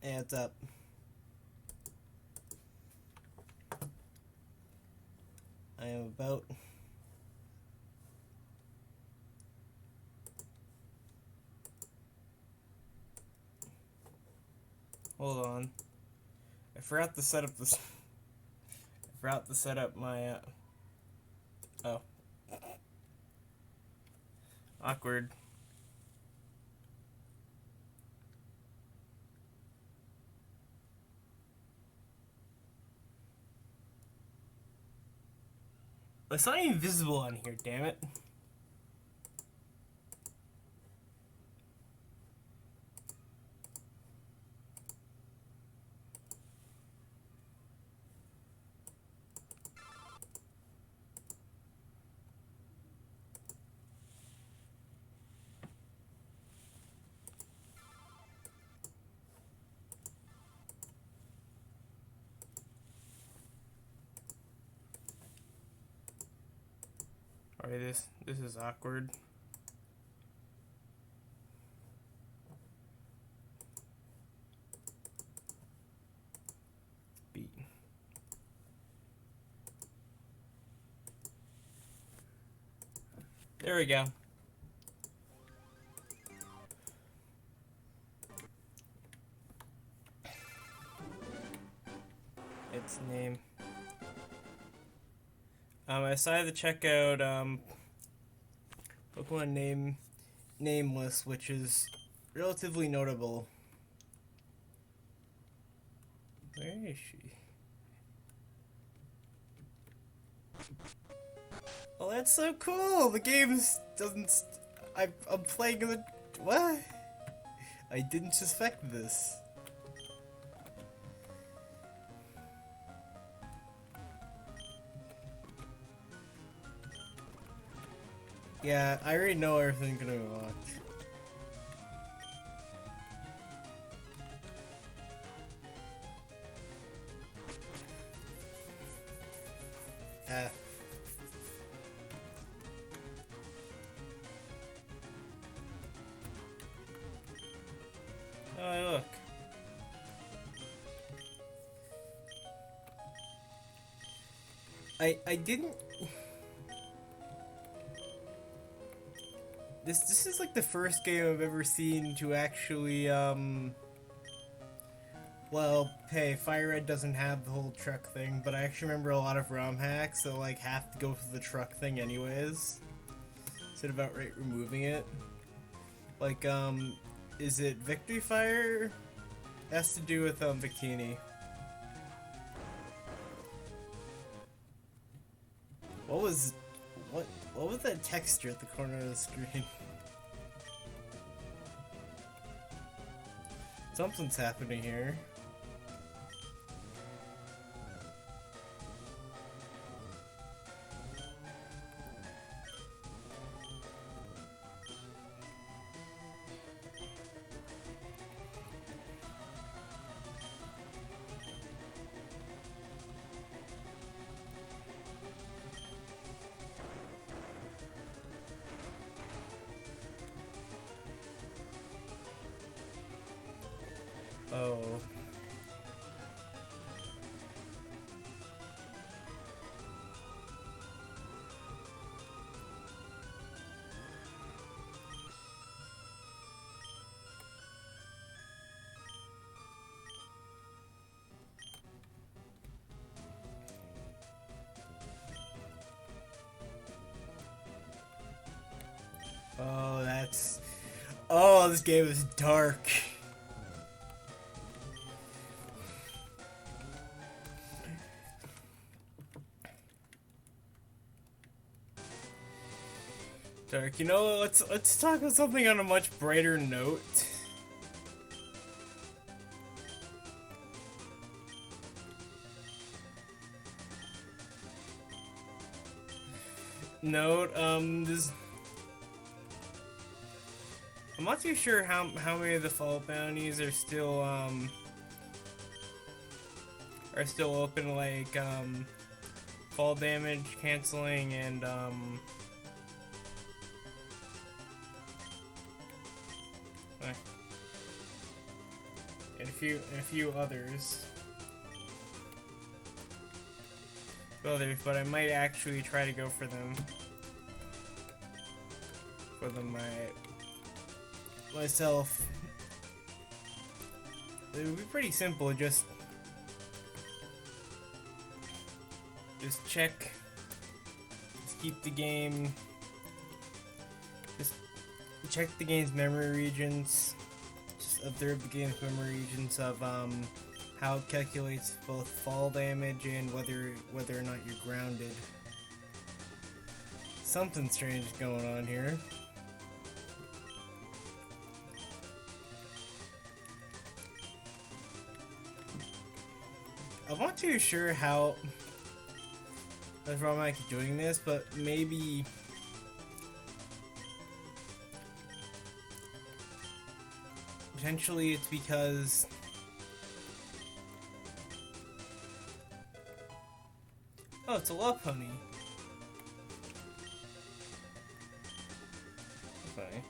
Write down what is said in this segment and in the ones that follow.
Yeah, it's up. I am about... Hold on. I forgot to set up this... I forgot to set up my... Oh. Awkward. It's not even visible on here, damn it. Alright, this is awkward. Beat. There we go. Its name. I decided to check out Pokemon Nameless, which is relatively notable. Where is she? Oh, that's so cool! The game doesn't. I'm playing the. What? I didn't suspect this. Yeah, I already know everything's gonna go on. Ah. Oh, look. I didn't. This is like the first game I've ever seen to actually well, hey, Fire Red doesn't have the whole truck thing, but I actually remember a lot of ROM hacks that like have to go for the truck thing anyways. Instead of outright removing it. Like is it Victory Fire? It has to do with Bikini. What was that texture at the corner of the screen? Something's happening here. Oh. Oh, that's... Oh, this game is dark. Dark. You know, let's talk about something on a much brighter note. This... I'm not too sure how many of the fall bounties are still open, like fall damage canceling and and a few others. But I might actually try to go for them. Myself. It would be pretty simple. Just check. Just keep the game. Just check the game's memory regions. Just observe the game's memory regions of how it calculates both fall damage and whether or not you're grounded. Something strange is going on here. I'm not too sure how I'm actually doing this, but maybe potentially it's because oh, it's a love pony. Okay.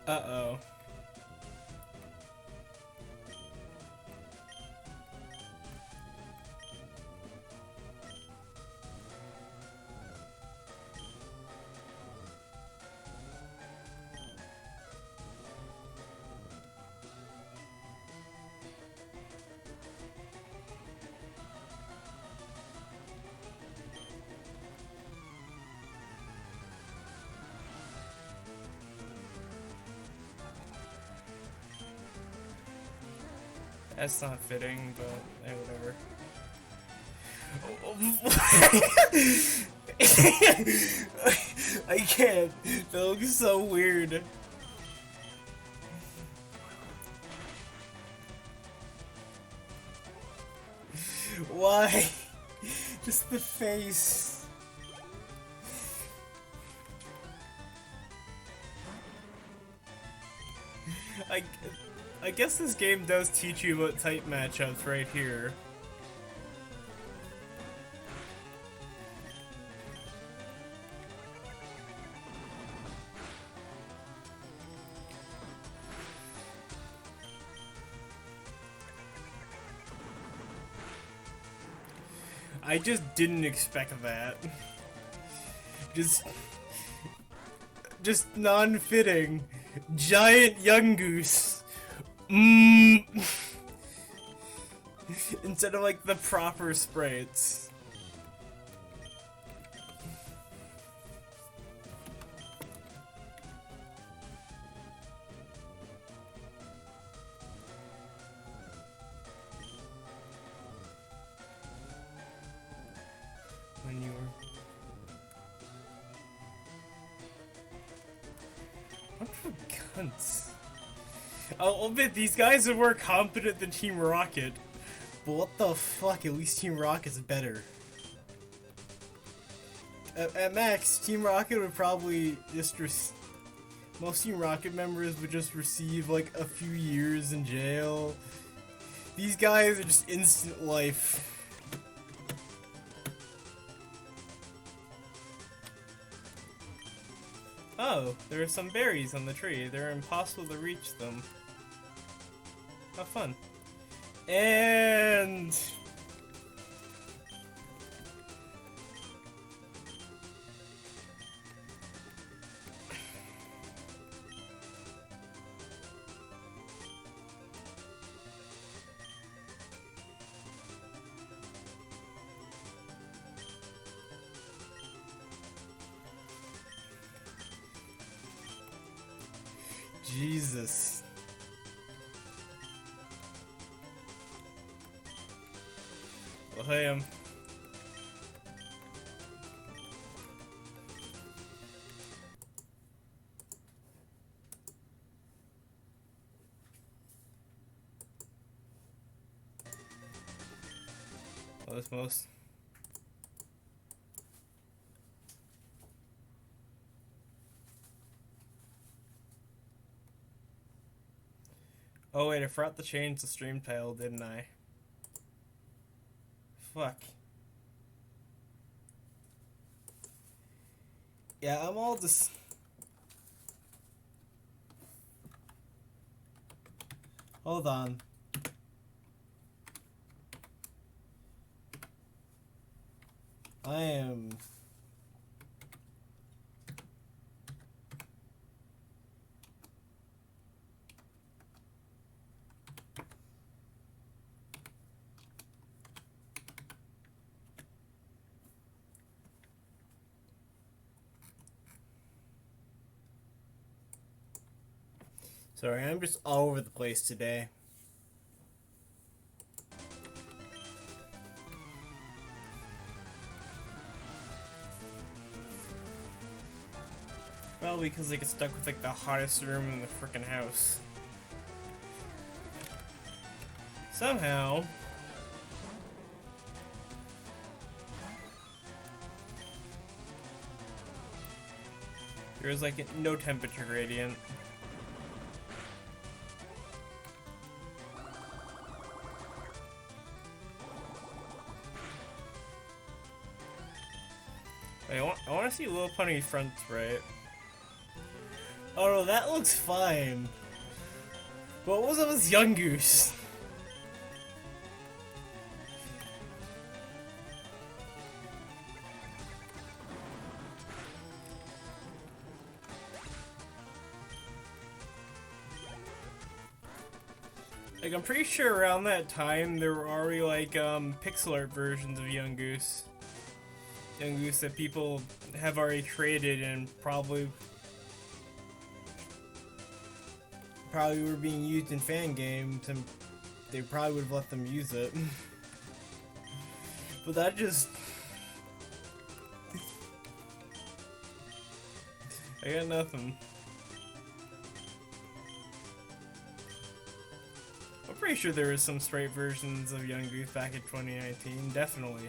Uh-oh. That's not fitting, but whatever. I can't. That looks so weird. Why? Just the face. I guess this game does teach you about type matchups right here. I just didn't expect that. Just non-fitting. Giant young goose. Instead of like the proper sprites. When you were what for cunts? I'll admit, these guys are more competent than Team Rocket. But what the fuck, at least Team Rocket's better. At max, Team Rocket would probably just most Team Rocket members would just receive like a few years in jail. These guys are just instant life. Oh, there are some berries on the tree. They're impossible to reach them. Have fun. And Jesus. Well, hey, well, that's most. Oh wait, I forgot to change the stream title, didn't I? fuck? Yeah, I'm all just... Hold on. I am... Sorry, I'm just all over the place today. Probably because I get stuck with like the hottest room in the frickin' house. Somehow. There's like no temperature gradient. I want to see Little Punny front right. Oh no, that looks fine. What was up with Young Goose? Like, I'm pretty sure around that time there were already like pixel art versions of Young Goose. Young Goose that people have already created and probably were being used in fan games, and they probably would have let them use it. But that just... I got nothing. I'm pretty sure there was some straight versions of Young Goose back in 2019, definitely.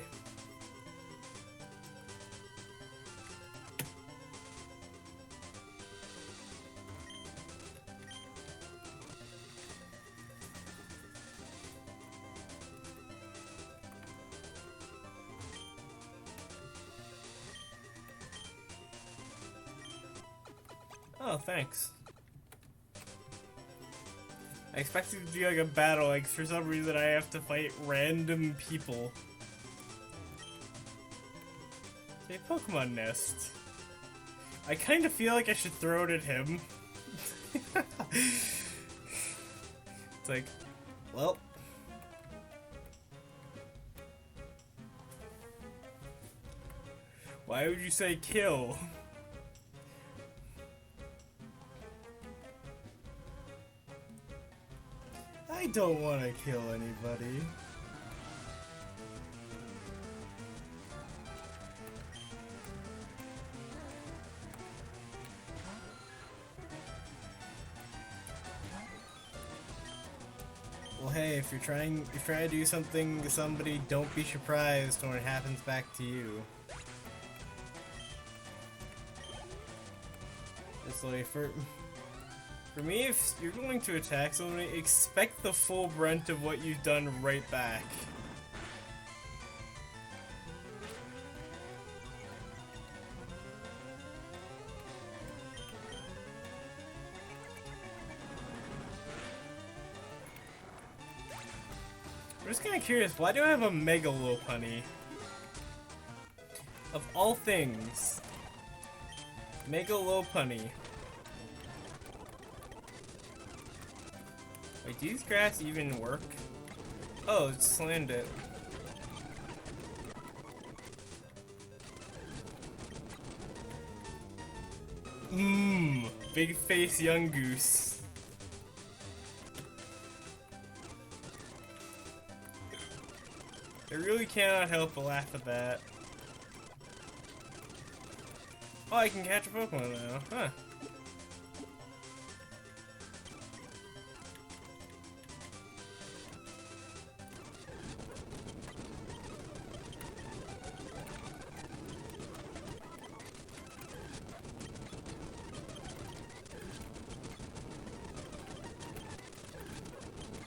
Oh, thanks. I expected it to be like a battle, like for some reason I have to fight random people. Say Pokemon Nest. I kind of feel like I should throw it at him. It's like, well. Why would you say kill? I don't want to kill anybody. Well, hey, if you're trying to do something to somebody, don't be surprised when it happens back to you. It's like For me, if you're going to attack somebody, expect the full brunt of what you've done right back. I'm just kind of curious, why do I have a Mega Lopunny? Of all things. Mega Lopunny. Wait, do these grass even work? Oh, it slammed it. Big face Young Goose. I really cannot help but laugh at that. Oh, I can catch a Pokemon now, huh?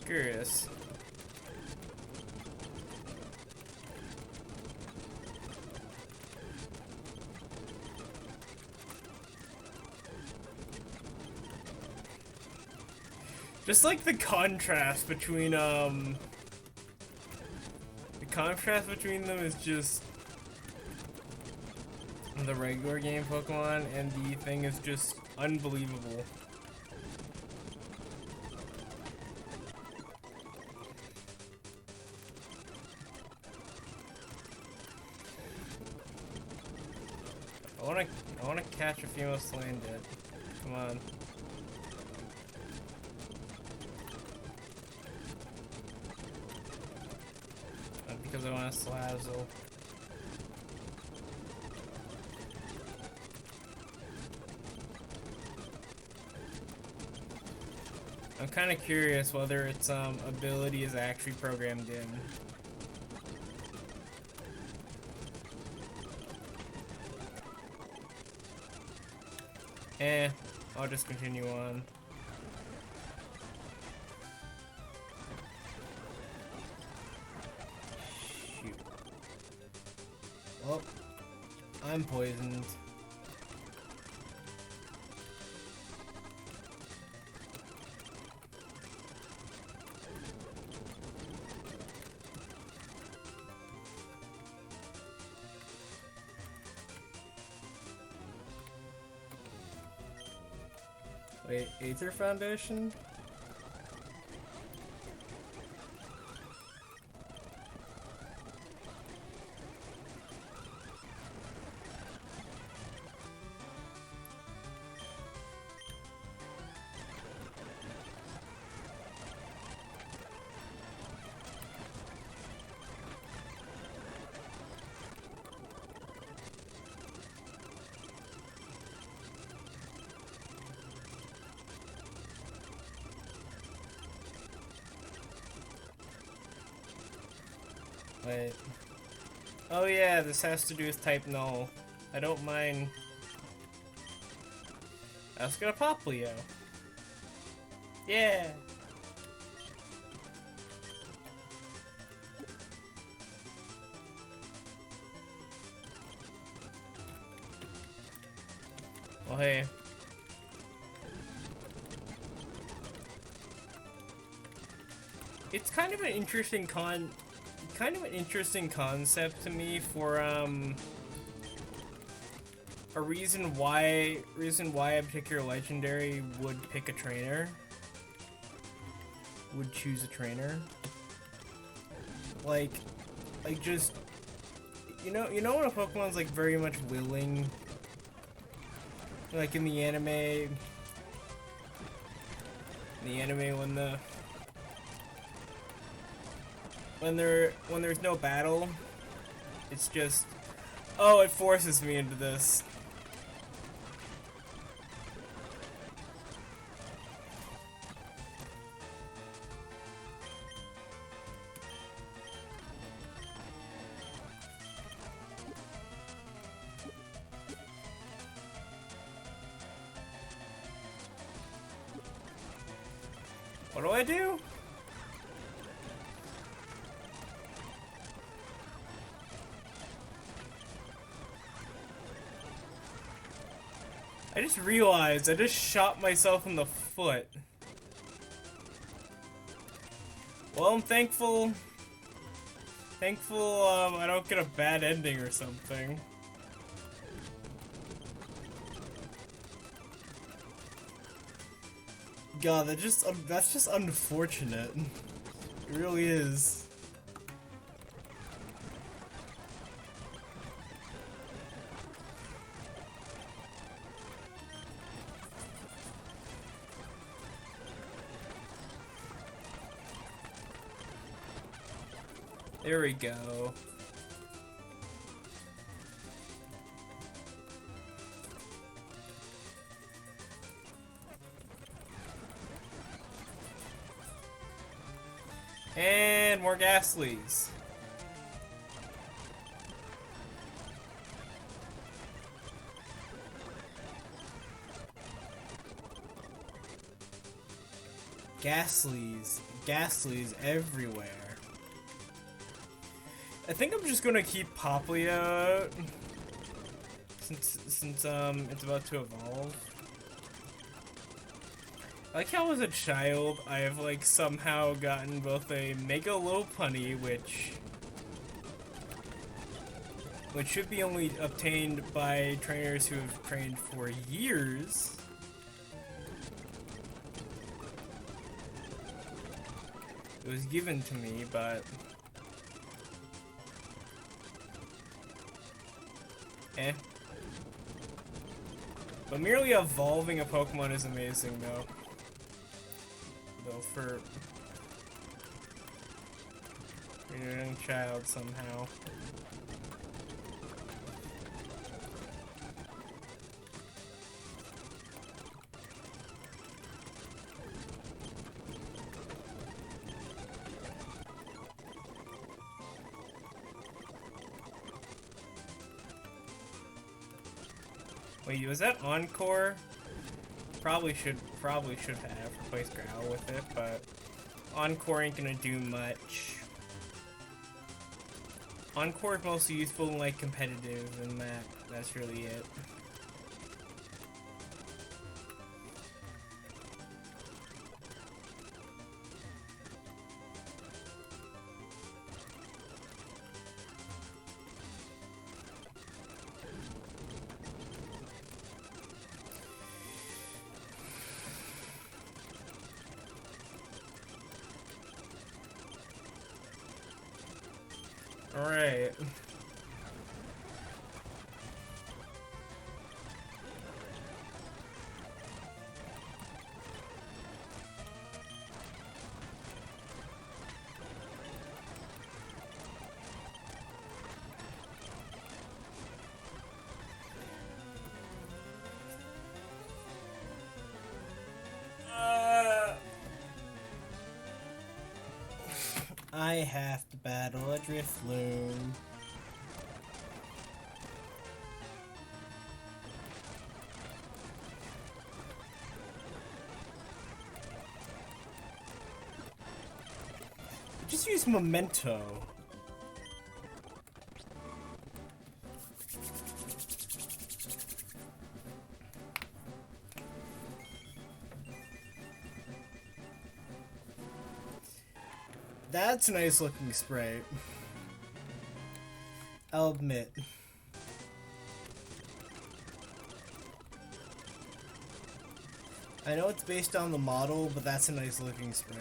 Curious. Just like the contrast between them is just the regular game Pokemon, and the thing is just unbelievable. I wanna catch a female Slandit. Come on. Not because I want a Slazzle. I'm kind of curious whether its ability is actually programmed in. I'll just continue on. Shoot. Well, I'm poisoned. Wait, Aether Foundation? Wait. Oh yeah, this has to do with type null. I don't mind. Let's get a Poplio. Yeah. Well, hey. It's kind of an interesting concept to me for a reason why a particular legendary would pick a trainer, would choose a trainer. Like just you know when a Pokemon's like very much willing, like in the anime when there's no battle, it's just, oh, it forces me into this. What do I do? I just realized I just shot myself in the foot. Well, I'm thankful I don't get a bad ending or something. God, that's just unfortunate. It really is. There we go. And more Ghastlies. Ghastlies everywhere. I think I'm just gonna keep Poplio since it's about to evolve. Like how as a child, I have like somehow gotten both a Mega Lopunny, which should be only obtained by trainers who have trained for years. It was given to me, but eh. But merely evolving a Pokemon is amazing, though. Though for a young child somehow. Wait, was that Encore? Probably should have replaced Growl with it, but Encore ain't gonna do much. Encore is mostly useful in like competitive, and that's really it. Alright. I have to battle a Drifloon. Just use Memento. That's a nice looking spray. I'll admit. I know it's based on the model, but that's a nice looking spray.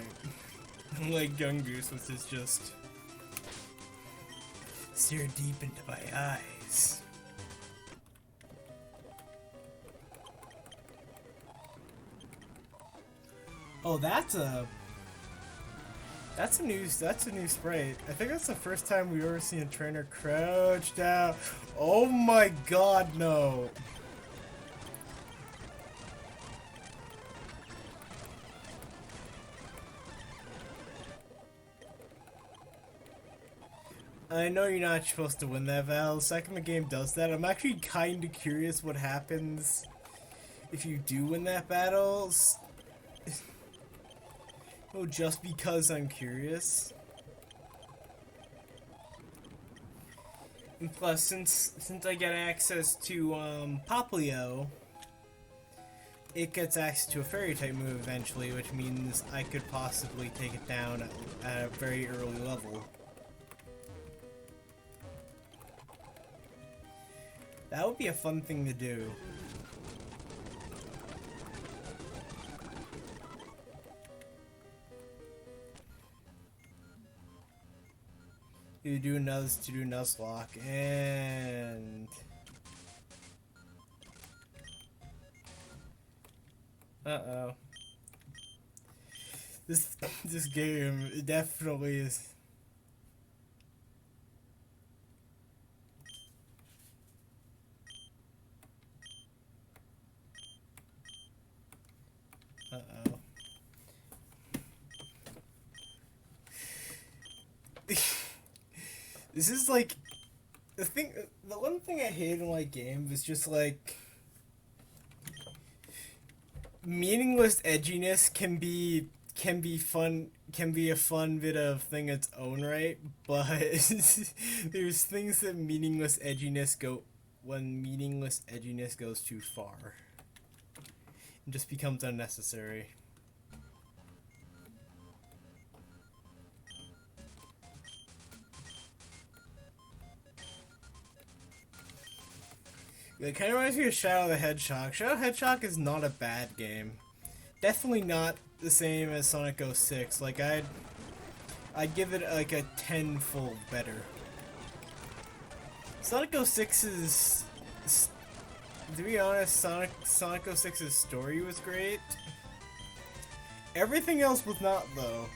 Like Gungoose, which is just stare deep into my eyes. Oh, that's a new spray. I think that's the first time we've ever seen a trainer crouch down. Oh my god, no. I know you're not supposed to win that battle. The second the game does that, I'm actually kind of curious what happens if you do win that battle. Oh, just because I'm curious. And plus, since I get access to Poplio, it gets access to a fairy type move eventually, which means I could possibly take it down at a very early level. That would be a fun thing to do. To do Nuzlocke, and uh-oh. This game definitely is. Uh-oh. This is like the one thing I hate in like games is just like meaningless edginess can be fun, can be a fun bit of thing its own right, but there's things that meaningless edginess goes too far. It just becomes unnecessary. It kind of reminds me of Shadow the Hedgehog. Shadow the Hedgehog is not a bad game. Definitely not the same as Sonic 06. Like, I'd give it like a tenfold better. Sonic 06 is, to be honest, Sonic 06's story was great. Everything else was not, though.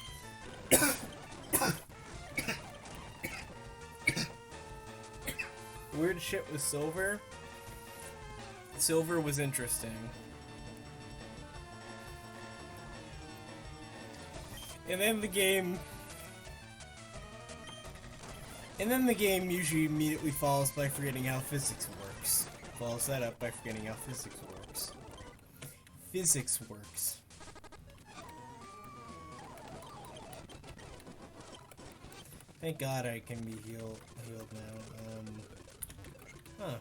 Weird shit with Silver. Silver was interesting. And then the game usually immediately follows by forgetting how physics works. Follows that up by forgetting how physics works. Physics works. Thank God I can be healed now. Huh.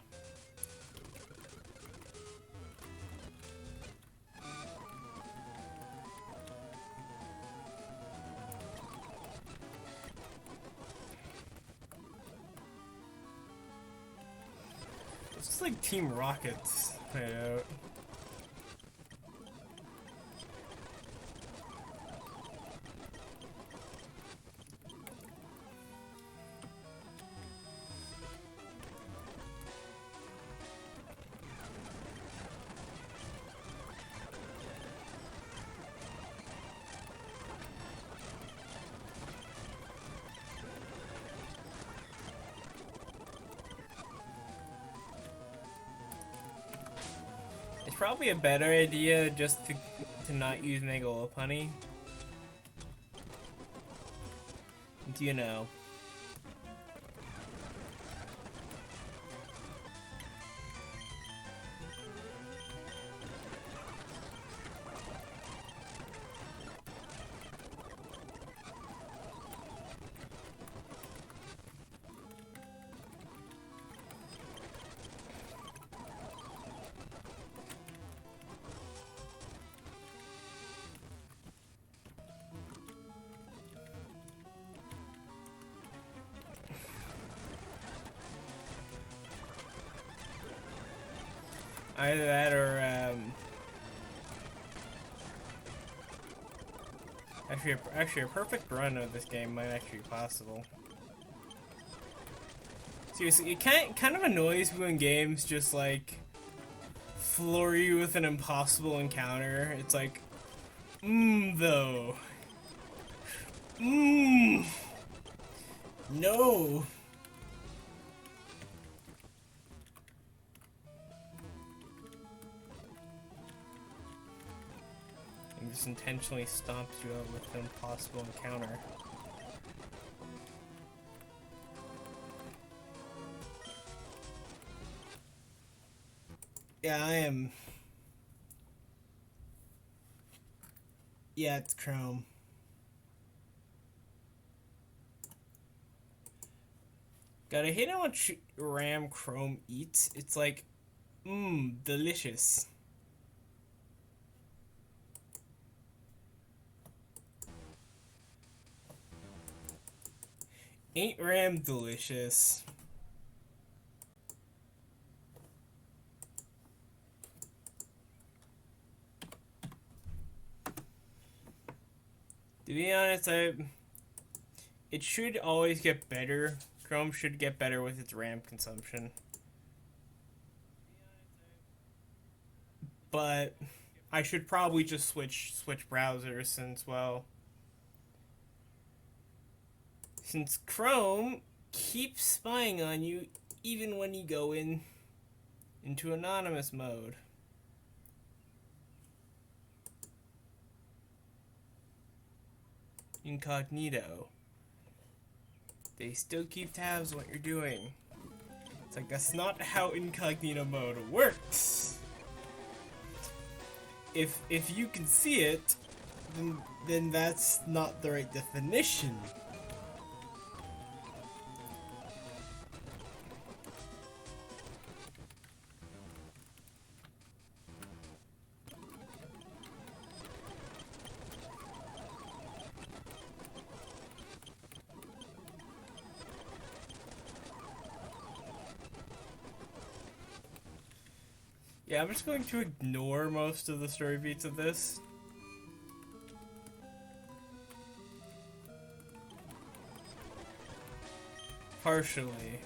It's just like Team Rocket's played out. Probably a better idea just to not use Mega Lopunny. Do you know? Either that or, actually a perfect run of this game might actually be possible. Seriously, it kind of annoys me when games just, like, floor you with an impossible encounter. It's like, though. No. Just intentionally stomps you out with an impossible encounter. Yeah, I am. Yeah, it's Chrome. Gotta hate how much RAM Chrome eats. It's like, delicious. Ain't RAM delicious? To be honest, it should always get better. Chrome should get better with its RAM consumption. But I should probably just switch browsers since Chrome keeps spying on you even when you go into anonymous mode. Incognito. They still keep tabs on what you're doing. It's like, that's not how incognito mode works. If you can see it, then that's not the right definition. Yeah, I'm just going to ignore most of the story beats of this. Partially.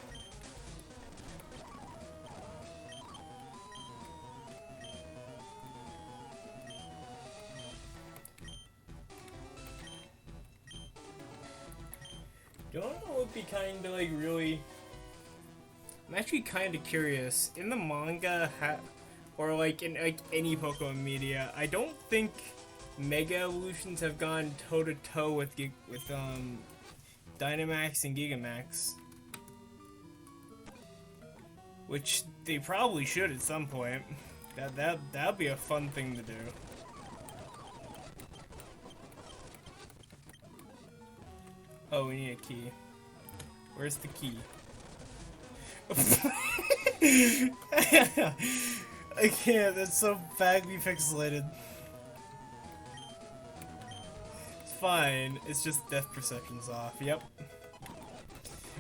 Don't know what would be kind of like really. I'm actually kind of curious. In the manga, or like in like any Pokemon media, I don't think Mega Evolutions have gone toe to toe with Dynamax and Gigamax, which they probably should at some point. That'd be a fun thing to do. Oh, we need a key. Where's the key? I can't, that's so badly pixelated. It's fine, it's just depth perception's off, yep.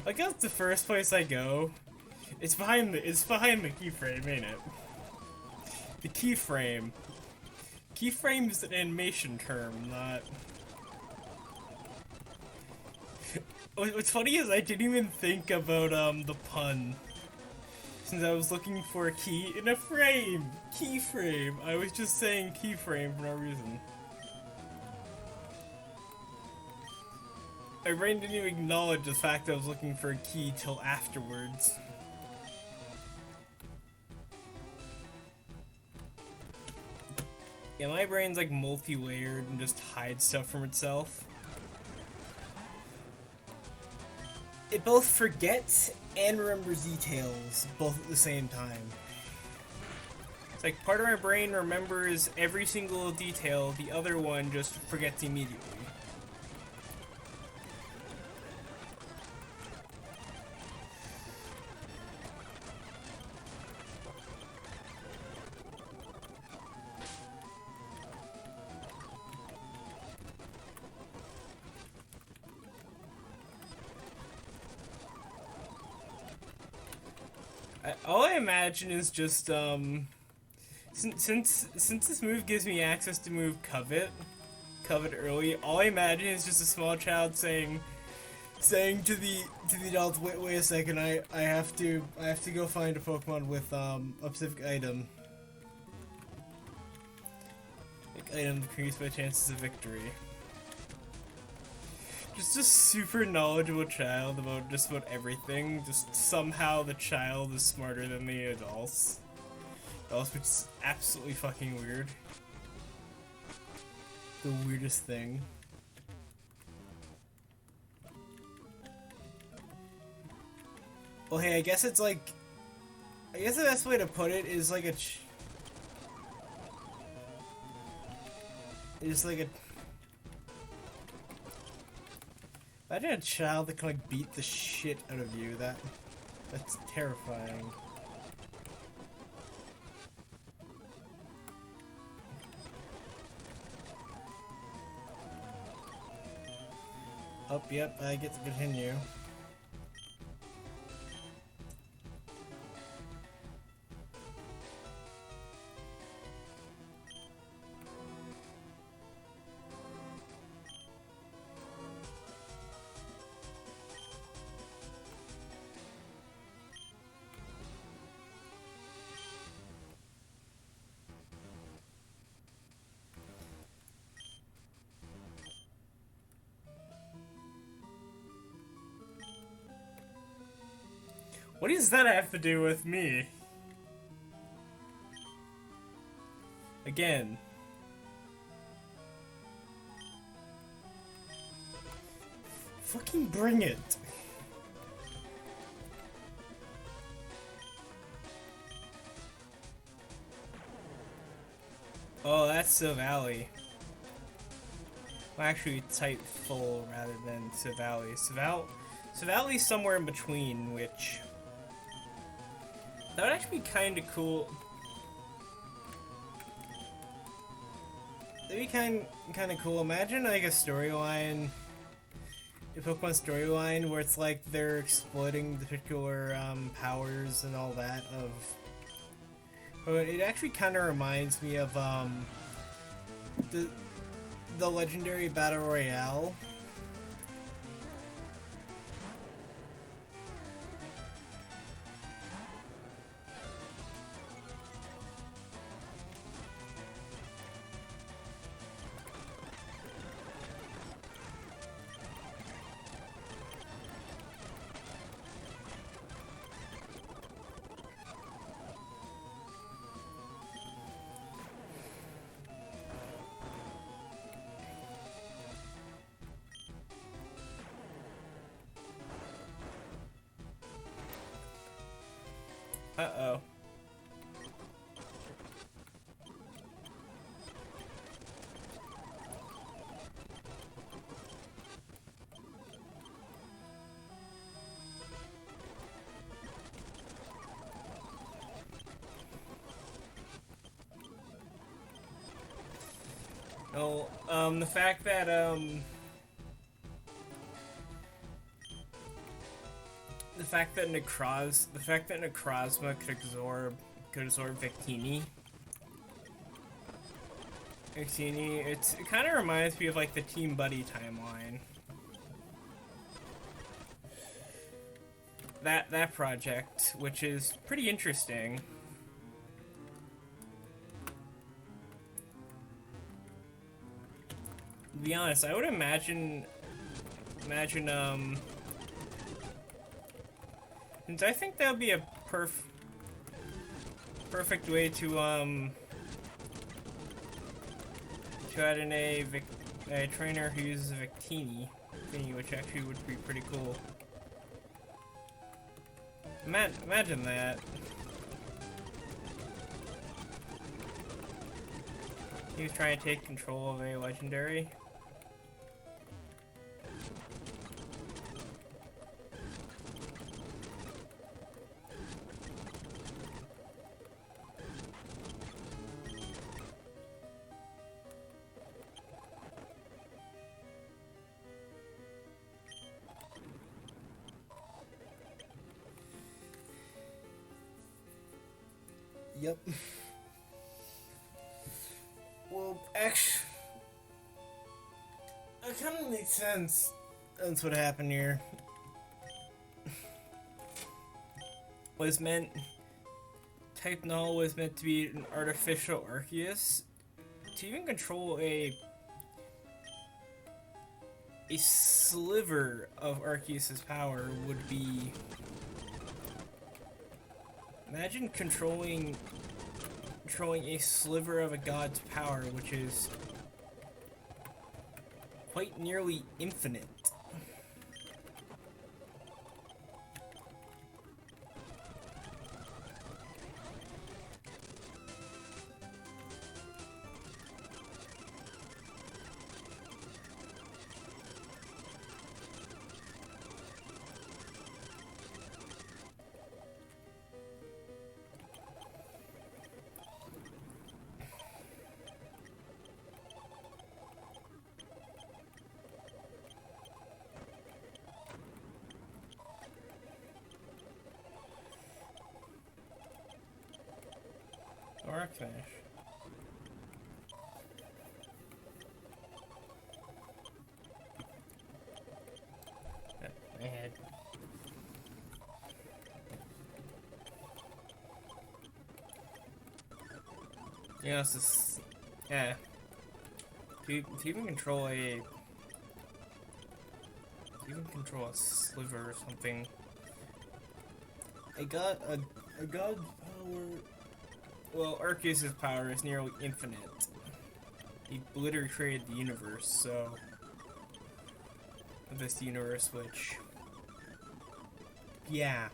I guess the first place I go, it's behind the keyframe, ain't it? The keyframe. Keyframe is an animation term, not... What's funny is I didn't even think about the pun. Since I was looking for a key in a frame! Keyframe! I was just saying keyframe for no reason. My brain didn't even acknowledge the fact that I was looking for a key till afterwards. Yeah, my brain's like multi-layered and just hides stuff from itself. It both forgets and remembers details, both at the same time. It's like part of my brain remembers every single detail, the other one just forgets immediately. All I imagine is just, since this move gives me access to move Covet early, all I imagine is just a small child saying to the adults, wait a second, I have to go find a Pokemon with a specific item. Like item that increase my chances of victory. Just a super knowledgeable child about just about everything. Just somehow the child is smarter than the adults. Which is absolutely fucking weird. The weirdest thing. Well, hey, I guess it's like... I guess the best way to put it is like a... It's like a... Imagine a child that can like beat the shit out of you. That's terrifying. Oh, yep, I get to continue. What does that have to do with me? Again. Fucking bring it. Oh, that's Silvally. Well, actually, type full rather than Silvally. Silvally's somewhere in between, which... That would actually be kind of cool. That'd be kind of cool. Imagine like a storyline, a Pokemon storyline where it's like they're exploiting the particular powers and all that But it actually kind of reminds me of the the legendary battle royale. Uh-oh. No, the fact that, the fact that Necrozma could absorb Victini. It kind of reminds me of like the Team Buddy timeline. That project, which is pretty interesting. To be honest, I would imagine, since I think that would be a perfect way to add in a trainer who uses Victini, which actually would be pretty cool. Imagine that. He was trying to take control of a legendary. Yep. Well, actually, it kind of makes sense. That's what happened here. Type Null was meant to be an artificial Arceus. To even control a sliver of Arceus's power would be... Imagine controlling a sliver of a god's power, which is quite nearly infinite. Arc finish. My head. Yeah, it's just, yeah. To even control a sliver or something. A god power. Well, Arceus' power is nearly infinite. He literally created the universe, so... This universe, which... Yeah.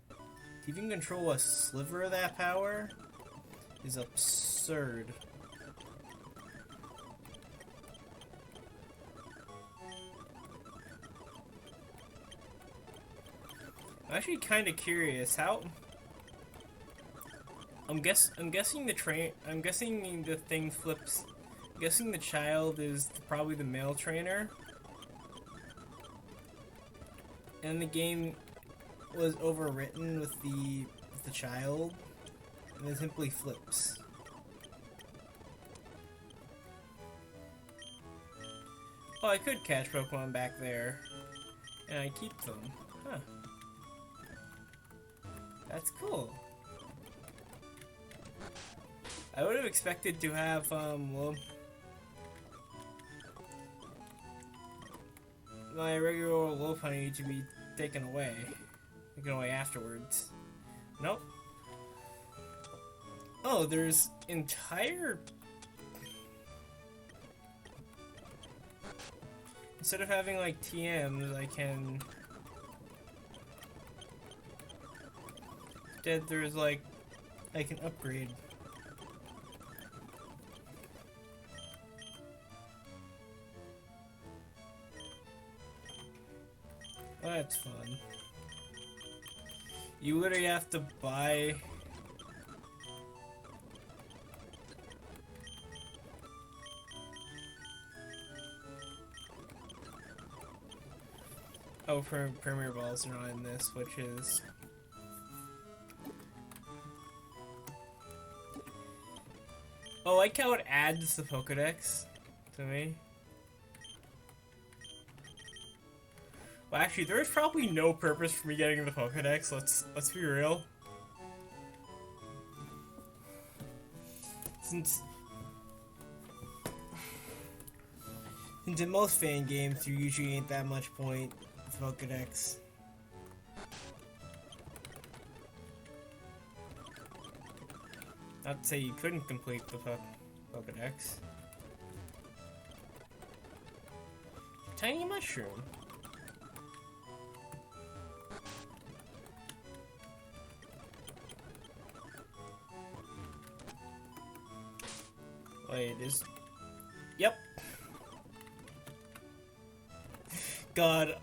To even control a sliver of that power is absurd. I'm actually kind of curious how... I'm guessing the thing flips. I'm guessing the child is probably the male trainer. And the game was overwritten with the child. and it simply flips. Oh, I could catch Pokemon back there, and I keep them. Huh. That's cool. I would have expected to have, well, my regular Lopunny to be taken away afterwards. Nope. Oh, there's entire... Instead of having, like, TMs, I can... Instead, there's, like, I can upgrade. Oh, that's fun. You literally have to buy... Oh, Premier Balls are not in this, which is... Oh, I like how it adds the Pokedex to me. Well, actually, there's probably no purpose for me getting the Pokedex, let's be real. Since in most fan games, there usually ain't that much point with Pokedex. Not to say you couldn't complete the Pokedex. Tiny mushroom. Wait, is... Yep. God,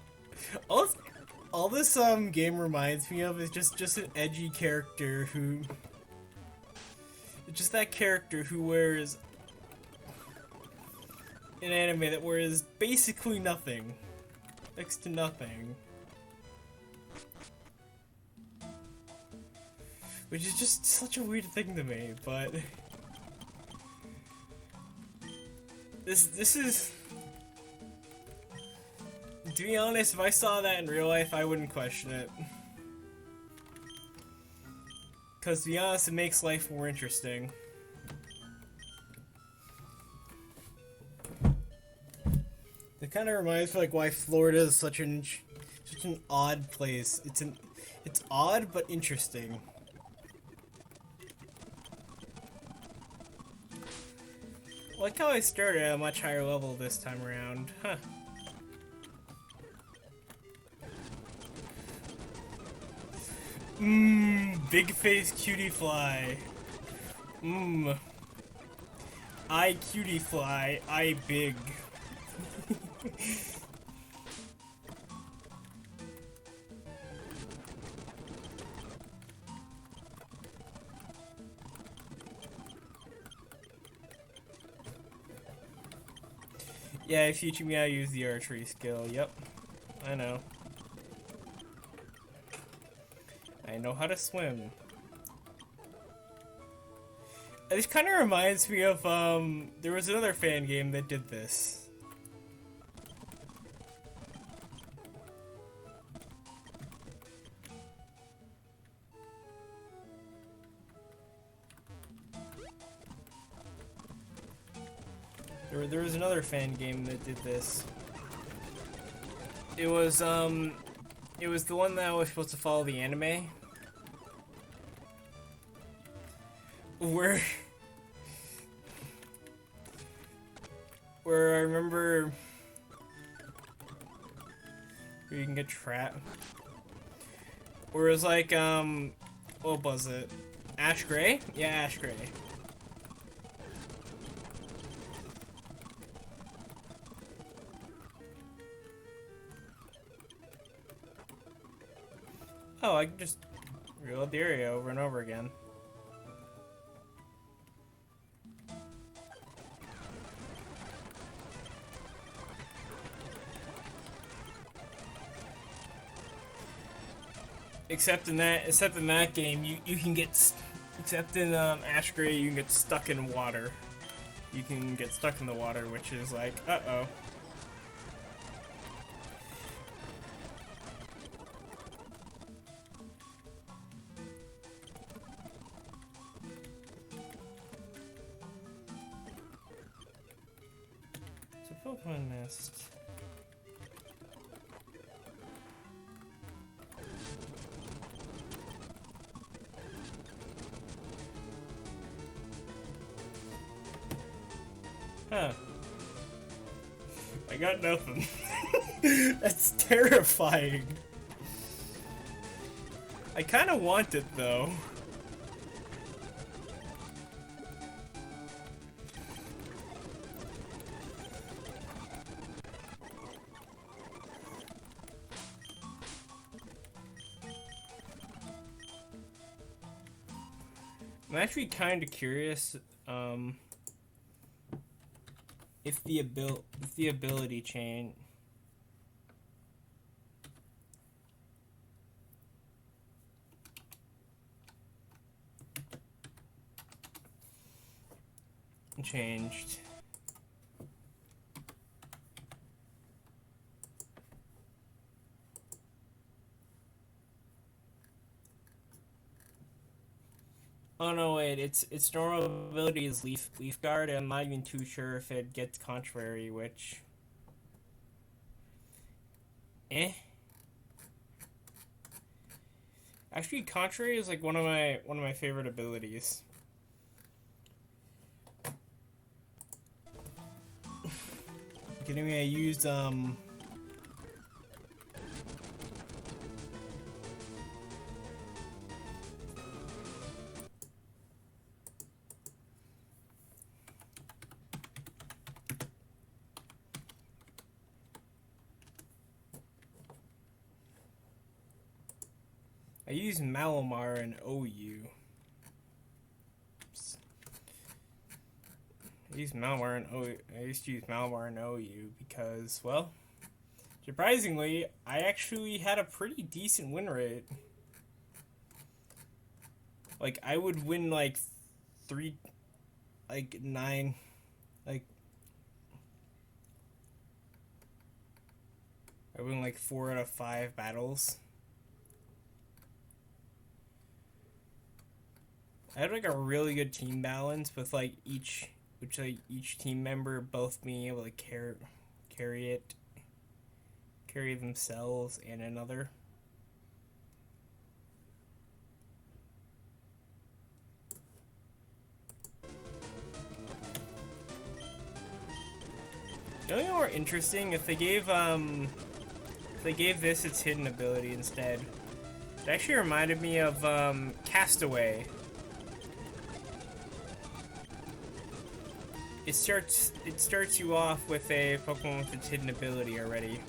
all this game reminds me of is just an edgy character who... Just that character who wears an anime that wears basically nothing. Next to nothing. Which is just such a weird thing to me, but... This is... To be honest, if I saw that in real life, I wouldn't question it. Because to be honest, it makes life more interesting. It kind of reminds me like why Florida is such an odd place. It's odd but interesting. I like how I started at a much higher level this time around, huh? Big face cutie fly. I cutie fly, I big. Yeah, if you teach me how to use the archery skill, yep. I know. I know how to swim. This kind of reminds me of, there was another fan game that did this. There was another fan game that did this. It was the one that was supposed to follow the anime. Where I remember where you can get trapped. Where it was like, what was it? Ash Gray? Yeah, Ash Gray. Oh, I can just reload the area over and over again. Except in that game, you can get Except in Ash Gray, you can get stuck in water. You can get stuck in the water, which is like, uh-oh. It's a Pokemon nest. Huh. I got nothing. That's terrifying. I kind of want it, though. I'm actually kind of curious, if the ability change. Changed. Oh no, wait, its normal ability is Leaf Guard, and I'm not even too sure if it gets Contrary, which... Actually, Contrary is like one of my favorite abilities. Kidding me, I used Malamar and OU. I used to use Malamar and OU because, well, surprisingly, I actually had a pretty decent win rate. Like, I would win like 9, like, I win like 4 out of 5 battles. I had like a really good team balance with like each team member both being able to carry themselves and another. You know, more interesting if they gave this its hidden ability instead. It actually reminded me of Castaway. It starts you off with a Pokemon with its hidden ability already.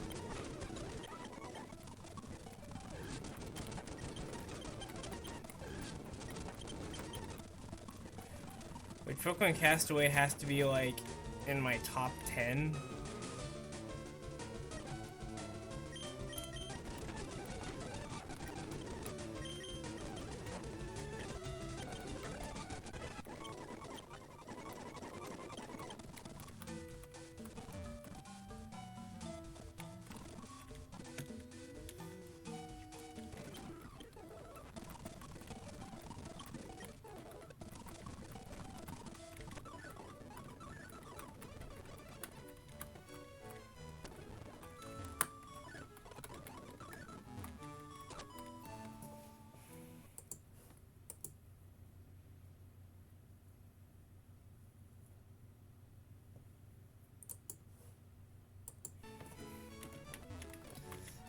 Which Pokemon Castaway has to be like in my top 10.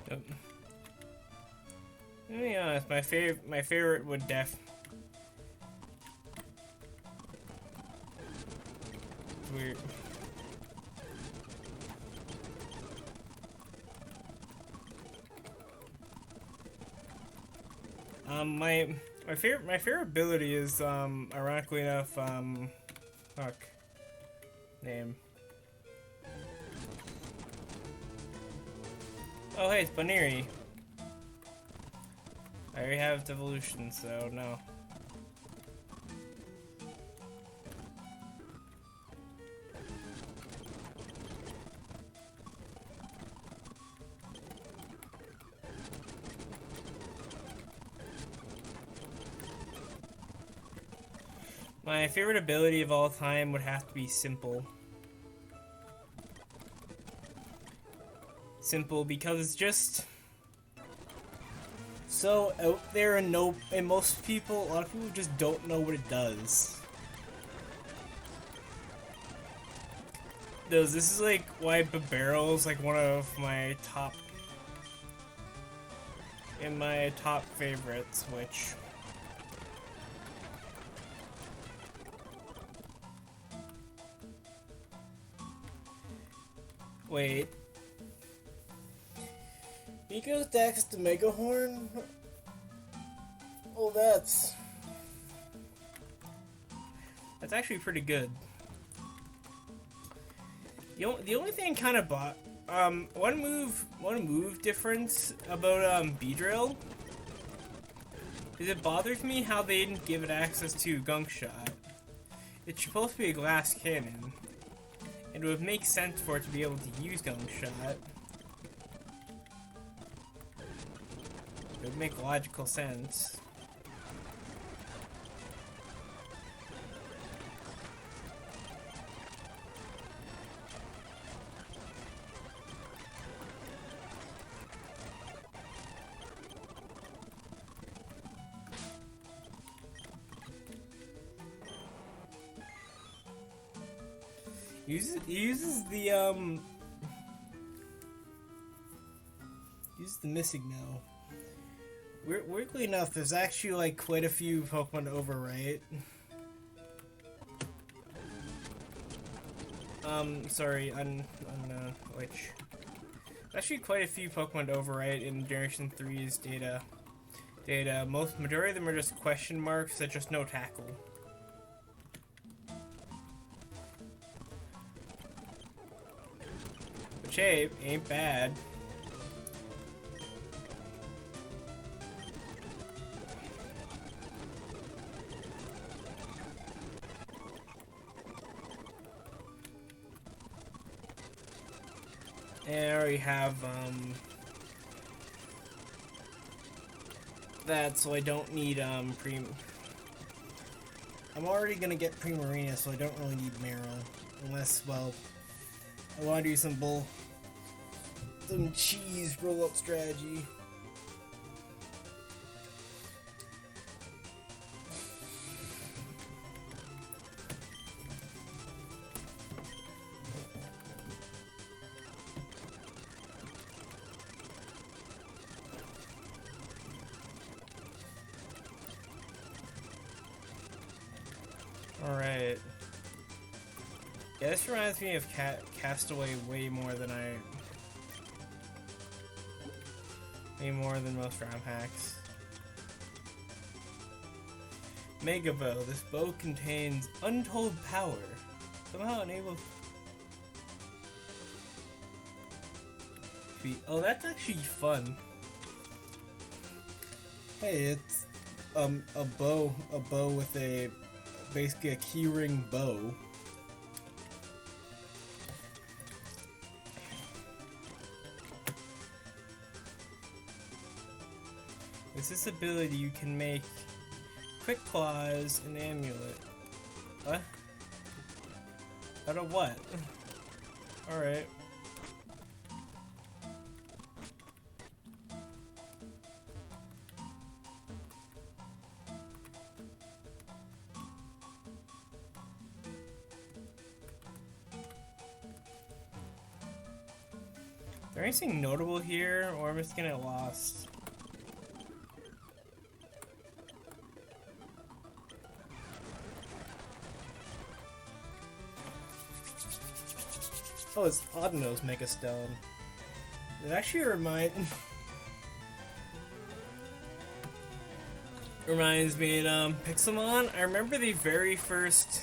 Yep. To be honest, my favorite would weird. My favorite ability is ironically enough fuck name. Oh hey, it's Baneri. I already have devolution, so no. My favorite ability of all time would have to be Simple. Simple because it's just so out there and most people, a lot of people just don't know what it does. This is like why Barrel is like one of my top favorites, which wait. Miko's Dex to Mega Horn? Oh, that's actually pretty good. The only thing kind of one move difference about Beedrill is it bothers me how they didn't give it access to Gunk Shot. It's supposed to be a glass cannon, and it would make sense for it to be able to use Gunk Shot. It would make logical sense. Uses the Missing No. Weirdly enough, there's actually like quite a few Pokemon to overwrite. Sorry, which actually quite a few Pokemon to overwrite in Generation 3's data. Majority of them are just question marks that just no tackle. Which hey, ain't bad. And I already have that, so I don't need I'm already gonna get Primarina, so I don't really need Marrow, unless, well, I want to do some cheese roll-up strategy. Alright. Yeah, this reminds me of Castaway way more than most ROM hacks. Mega Bow. This bow contains untold power. Somehow enables... Oh, that's actually fun. Hey, it's a bow with basically a keyring bow. With this ability, you can make Quick Claws an amulet. What? Out of what? Alright. Is there anything notable here, or am I just gonna get lost? Oh, it's Audino's Mega Stone. It actually reminds me in Pixelmon. I remember the very first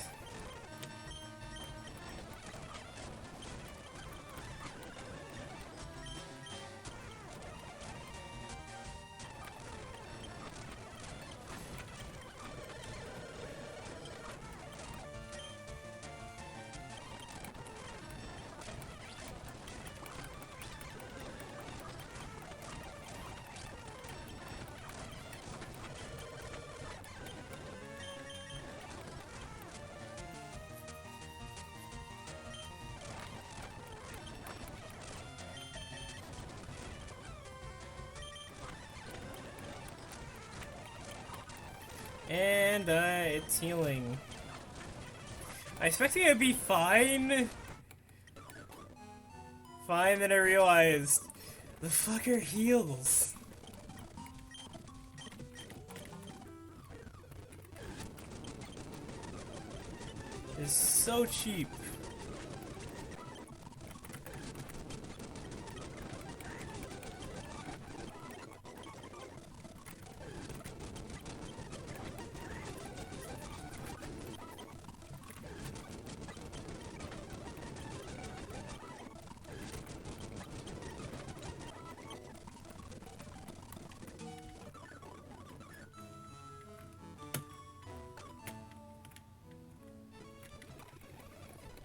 and it's healing. I expected it to be fine. Fine, then I realized the fucker heals. It's so cheap.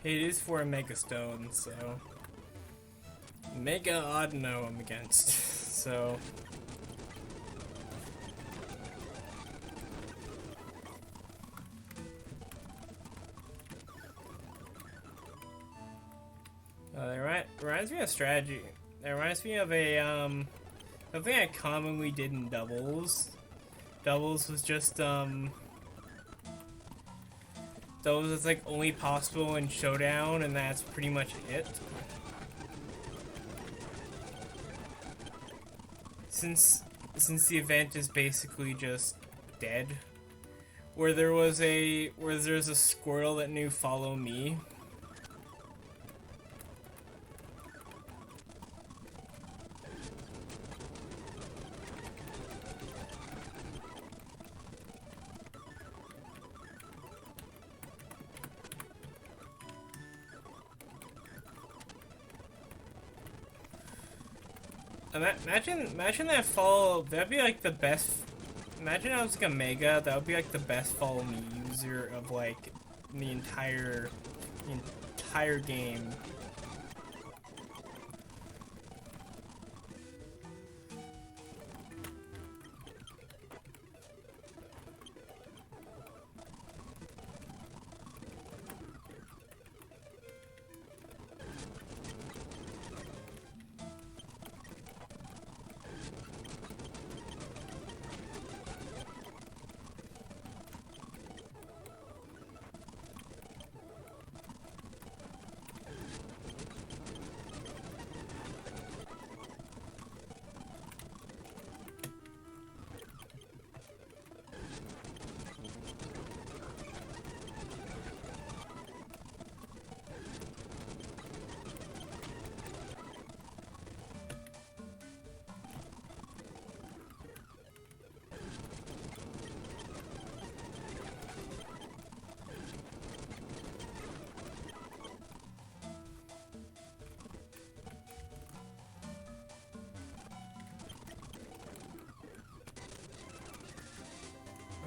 It is for a Mega Stone, so... Mega odd no I'm against, so... That reminds me of strategy. That reminds me of a, something I commonly did in doubles. Doubles was just, doubles is like only possible in Showdown, and that's pretty much it. Since the event is basically just dead. Where there's a squirrel that knew follow me. Imagine that follow. That'd be like the best. Imagine I was like a mega. That would be like the best follow me user of like the entire game.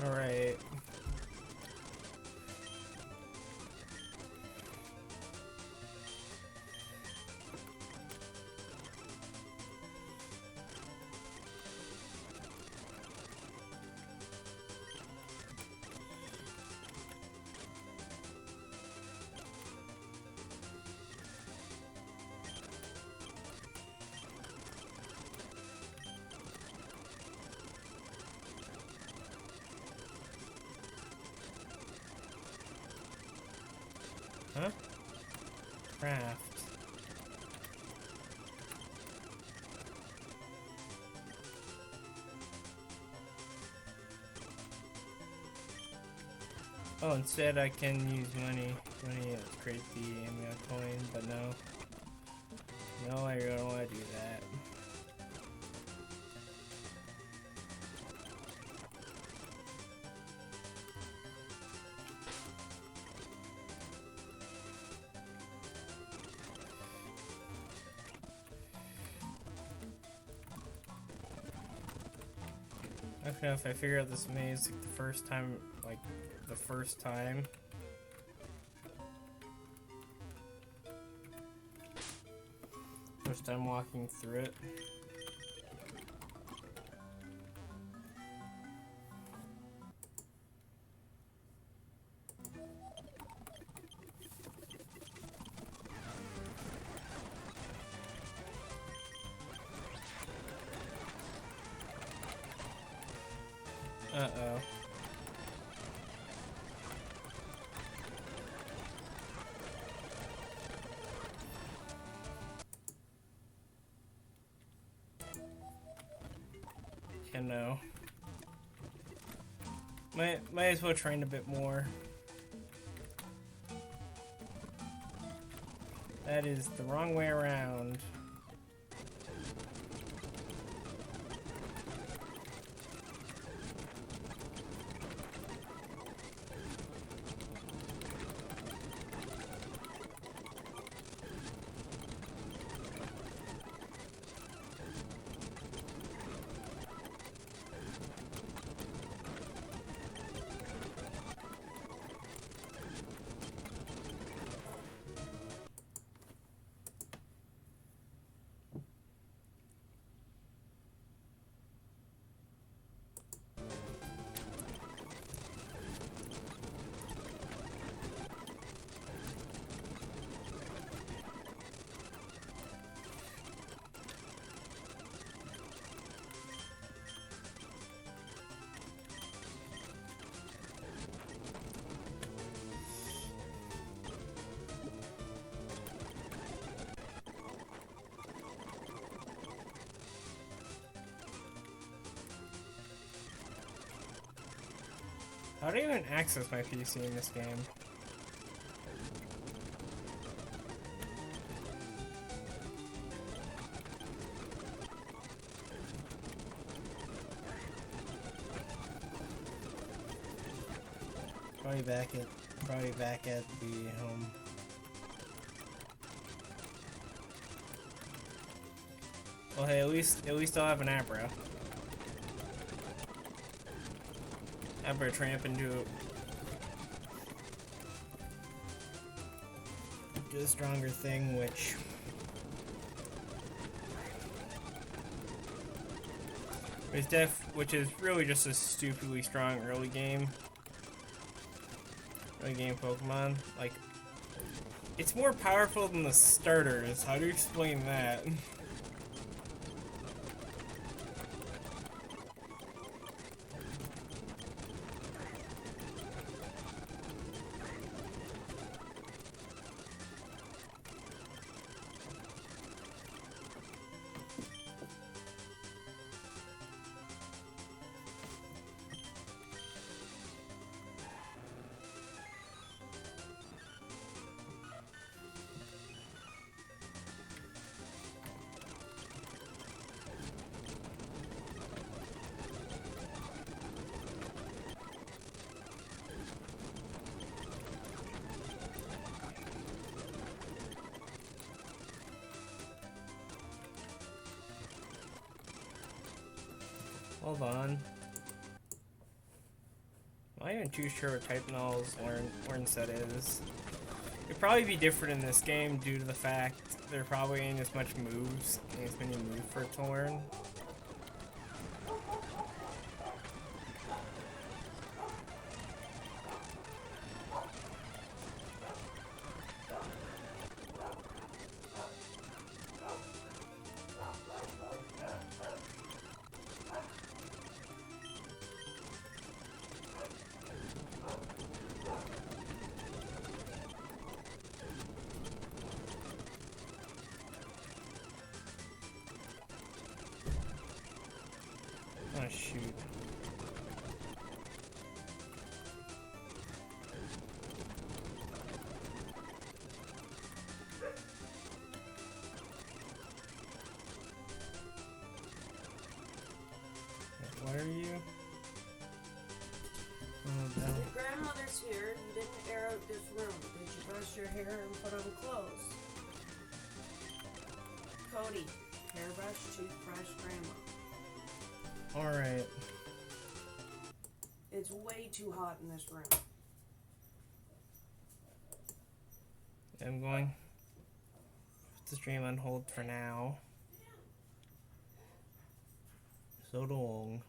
Alright. Huh? Craft. Oh, instead I can use money to create the Amiga coin, but no. No, I don't want to do that. Actually, if I figure out this maze like the first time. First time walking through it. Uh-oh. Yeah, no. Might as well train a bit more. That is the wrong way around. How do I even access my PC in this game? Probably back at the home. Well, hey, at least I'll have an Abra. Abra tramp into a stronger thing, which is really just a stupidly strong early game Pokemon. Like, it's more powerful than the starters. How do you explain that? Hold on. I'm not even too sure what type Null's learn set is. It'd probably be different in this game due to the fact there probably ain't as much moves, ain't as many moves for it to learn. Oh, shoot. What are you? Oh, no. Your grandmother's here. You didn't air out this room. Did you brush your hair and put on clothes? Cody, hairbrush, toothbrush, grandma. Alright. It's way too hot in this room. I'm going to put the stream on hold for now. So long.